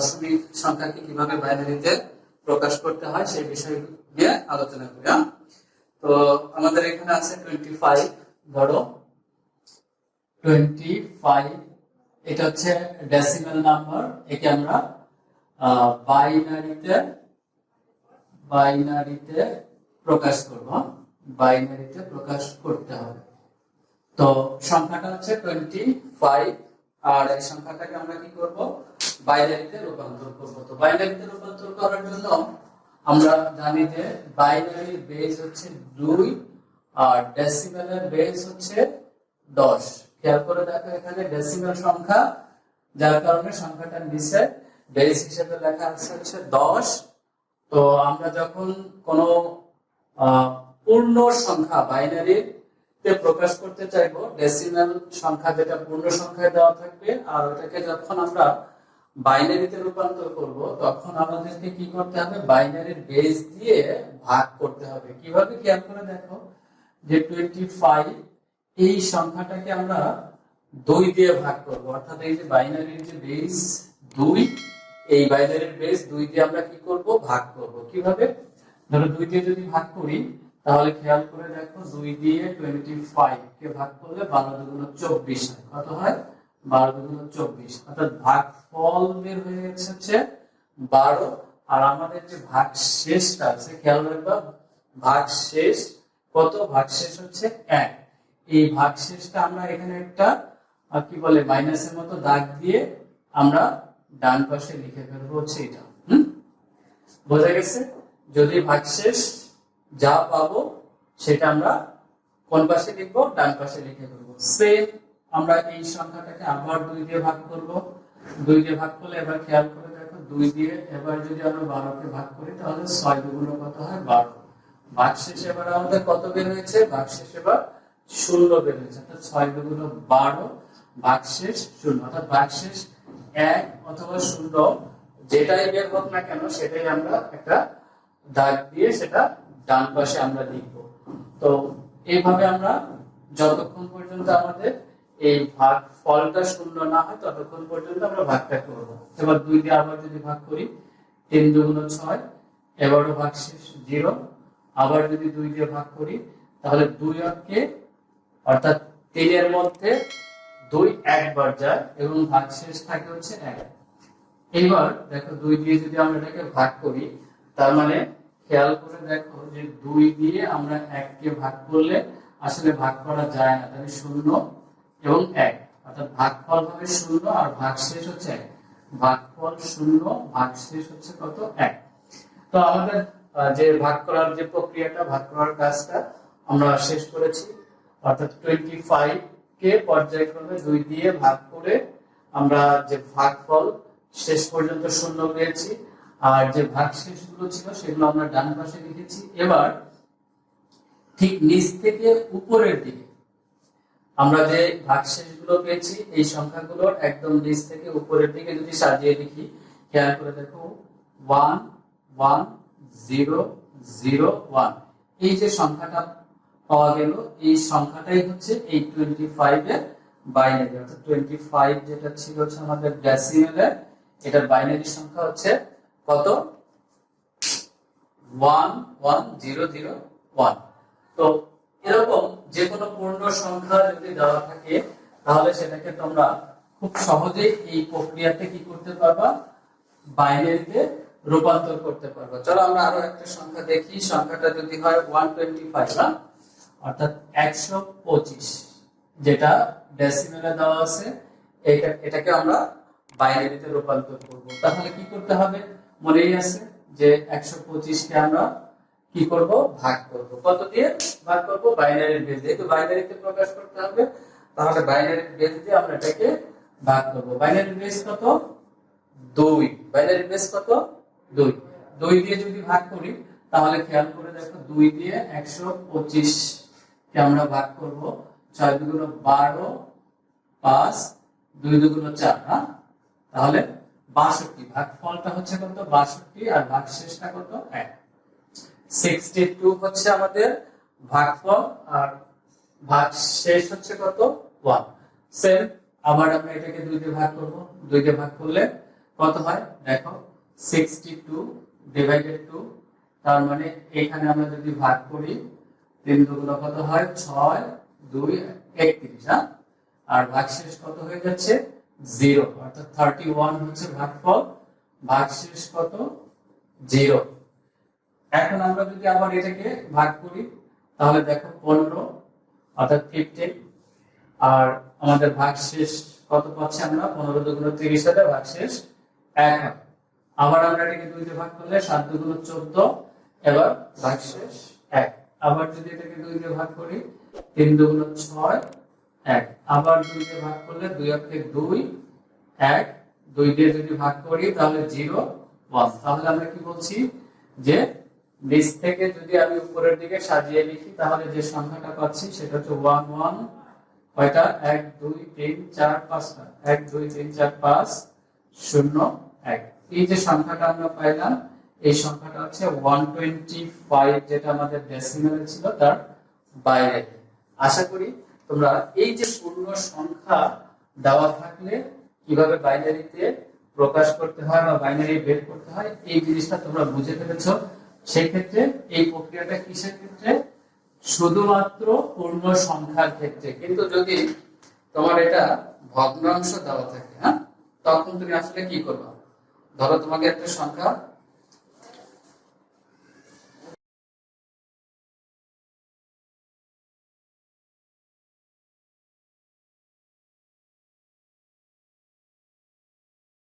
দশমিক সংখ্যাকে কিভাবে বাইনারিতে প্রকাশ করতে হয় সেই বিষয় নিয়ে আলোচনা করি। তো আমাদের এখানে আছে 25। ধরো 25, এটা হচ্ছে ডেসিমাল নাম্বার। একে আমরা বাইনারিতে প্রকাশ করব। বাইনারিতে প্রকাশ করতে হবে। তো সংখ্যাটা হচ্ছে 25, আর এই সংখ্যাটাকে আমরা কি করব, বাইনারিতে রূপান্তর করব। তো বাইনারিতে রূপান্তর করার জন্য আমরা জানি যে বাইনারির বেস হচ্ছে 2 আর ডেসিমালের বেস হচ্ছে 10। খেয়াল করে দেখো, এখানে ডেসিমাল সংখ্যা, যার কারণে সংখ্যাটার নিচে বেস হিসেবে লেখা আছে হচ্ছে 10। তো আমরা যখন কোনো পূর্ণ সংখ্যা বাইনারিতে প্রকাশ করতে চাইবো, ডেসিমাল সংখ্যা যেটা পূর্ণ সংখ্যায় দেওয়া থাকবে, আর ওটাকে যখন আমরা বাইনারিতে রূপান্তর করব, তখন আমাদেরকে কি করতে হবে, বাইনারির বেস দিয়ে ভাগ করতে হবে। কিভাবে, খেয়াল করে দেখো যে 25 এই সংখ্যাটাকে আমরা 2 দিয়ে ভাগ করব। অর্থাৎ এই যে বাইনারির যে বেস 2, এই বাইনারির বেস 2 দিয়ে আমরা কি করব, ভাগ করব। কিভাবে, ধরো 2 দিয়ে যদি ভাগ করি, তাহলে খেয়াল করে দেখো 2 দিয়ে 25 কে ভাগ করলে 12 দুগুণ 24 হয়। কত হয়, 12 দুগুণ 24। অর্থাৎ ভাগফল বের হয়ে গেছে 12। আর আমাদের যে ভাগশেষটা আছে, খেয়াল রাখবা ভাগশেষ কত, ভাগশেষ হচ্ছে 1। এই ভাগশেষটা আমরা এখানে একটা কি বলে মাইনাসের মতো দাগ দিয়ে আমরা ডান পাশে লিখে ফেলবো, হচ্ছে এটা। বোঝা গেছে? যদি ভাগশেষ যা পাবো সেটা আমরা কোন পাশে লিখবো, ডান পাশে লিখে ফেলবো। সেম আমরা এই সংখ্যাটাকে আবার 2 দিয়ে ভাগ করব। 2 দিয়ে ভাগ করলে এবার খেয়াল করে দেখো, 2 দিয়ে এবার যদি আমরা 12 কে ভাগ করি, তাহলে 6 দুগুণ কত হয়, 12। ভাগশেষ এবার আমাদের কত বের হয়েছে, ভাগশেষ এবার 0 বের হয়েছে। অর্থাৎ 6 দুগুণ 12, ভাগশেষ 0। অর্থাৎ ভাগশেষ 1 অথবা 0 যেটাই বের হোক না কেন, সেটাই আমরা একটা দাগ দিয়ে সেটা ডান পাশে আমরা লিখব। তো এইভাবে আমরা যতক্ষণ পর্যন্ত আমাদের এই ভাগ ফলটা 0 না হয়, ততক্ষণ পর্যন্ত আমরা ভাগটা করব। এবার 2 দিয়ে আবার যদি ভাগ করি, 3 দুগুণ 6, এবারও ভাগশেষ 0। আবার যদি 2 দিয়ে ভাগ করি, তাহলে 2 অঙ্কে অর্থাৎ 3 এর মধ্যে 2 একবার যায় এবং ভাগশেষ থাকে হচ্ছে 1। এবার দেখো 2 দিয়ে যদি আমরা এটাকে ভাগ করি, তার মানে খেয়াল করে দেখো যে 2 দিয়ে আমরা 1 কে ভাগ করলে আসলে ভাগ করা যায় না, তাহলে 0 এবং 1, অর্থাৎ ভাগফল হবে 0 আর ভাগশেষ হচ্ছে 1। ভাগফল 0, ভাগশেষ হচ্ছে কত, 1। তো আমাদের যে ভাগ করার যে প্রক্রিয়াটা, ভাগ করার কাজটা আমরা শেষ করেছি। অর্থাৎ 25 কে পর্যায়ক্রমে 2 দিয়ে ভাগ করে আমরা যে ভাগফল শেষ পর্যন্ত 0 পেয়েছি, আর যে ভাগশেষগুলো ছিল সেগুলো আমরা ডান পাশে লিখেছি। এবার ঠিক নিচ থেকে উপরের দিকে আমরা যে ভাগশেষগুলো পেয়েছি, এই সংখ্যাগুলোর একদম নিচ থেকে উপরের দিকে যদি সাজিয়ে লিখি, খেয়াল করে দেখো 1 1 0 0 1, এই যে সংখ্যাটা পাওয়া গেল, এই সংখ্যাটাই হচ্ছে এই 25 এর বাইনারি। অর্থাৎ 25 যেটা ছিল হচ্ছে আমাদের ডেসিমেলের, এটার বাইনারি সংখ্যা হচ্ছে কত, 1 1 0 0 1। তো এরকম যে কোনো পূর্ণ সংখ্যা যদি দেওয়া থাকে, তাহলে সেটাকে তোমরা খুব সহজেই এই প্রক্রিয়াতে কি করতে পারবা, বাইনারিতে রূপান্তর করতে পারবা। চলো আমরা আরো একটা সংখ্যা দেখি। সংখ্যাটা যদি হয় 125 না, অর্থাৎ 125, যেটা ডেসিমেলে দেওয়া আছে, এটাকে আমরা বাইনারিতে রূপান্তর করব। তাহলে কি করতে হবে, মনেই আছে যে 125 কে আমরা কি করব, ভাগ করব। কত দিয়ে ভাগ করব, বাইনারির বেস দিয়ে। তো বাইনারিতে প্রকাশ করতে হবে, তাহলে বাইনারির বেস দিয়ে আমরা এটাকে ভাগ করব। বাইনারির বেস কত, 2। বাইনারির বেস কত, 2। 2 দিয়ে যদি ভাগ করি, তাহলে খেয়াল করে দেখো 2 দিয়ে 125 কে আমরা ভাগ করব। 6 দুগুণ 12, 5 2 দুগুণ 4, হ্যাঁ, তাহলে 62। ভাগফলটা হচ্ছে কত, 62, আর ভাগশেষটা কত, 1। 62 হচ্ছে আমাদের ভাগফল, আর ভাগশেষ হচ্ছে কত, 1। সেম আবার আমরা এটাকে 2 দিয়ে ভাগ করব। 2 দিয়ে ভাগ করলে কত হয় দেখো 62 ডিভাইডেড 2, তার মানে এখানে আমরা যদি ভাগ করি 3 দুগুণ কত হয় 6, 2 31, হ্যাঁ, আর ভাগশেষ কত হয়ে যাচ্ছে 0, অর্থাৎ 31 হচ্ছে ভাগফল, ভাগশেষ কত 0। এখন আমরা যদি আবার এটাকে ভাগ করি তাহলে দেখো 15 অর্থাৎ 15, আর আমাদের ভাগশেষ কত পাচ্ছি আমরা 15 দুগুণ 30 হলে ভাগশেষ 1 হয়। আবার আমরা এটাকে 2 দিয়ে ভাগ করলে 7 দুগুণ 14, এবার ভাগশেষ 1। আবার যদি এটাকে 2 দিয়ে ভাগ করি 3 দুগুণ 6, 1। আবার 2 দিয়ে ভাগ করলে 2 একে 2, 1, 2 দিয়ে যদি ভাগ করি তাহলে 0, 1। তাহলে আমরা কি বলছি যে নিচ থেকে যদি আমি উপরের দিকে সাজিয়ে লিখি তাহলে যে সংখ্যাটা পাচ্ছি সেটা হচ্ছে 1 1, কয়টা 1 2 3 4 5টা, 1 2 3 4 5 0 1। এই যে সংখ্যাটা আমরা পাইলাম এই সংখ্যাটা হচ্ছে 125, যেটা আমাদের ডেসিমালে ছিল তার বাইরে। আশা করি তোমরা এই যে পূর্ণ সংখ্যা দেওয়া থাকলে কিভাবে বাইনারিতে প্রকাশ করতে হয় বা বাইনারি বের করতে হয় এই জিনিসটা তোমরা বুঝে ফেলেছো। সেই ক্ষেত্রে এই প্রক্রিয়াটা কিসের ক্ষেত্রে, শুধুমাত্র পূর্ণ সংখ্যার ক্ষেত্রে। কিন্তু যদি তোমার এটা ভগ্নাংশ দেওয়া থাকে, হ্যাঁ, তখন তুমি আসলে কি করবা, ধরো তোমাকে একটা সংখ্যা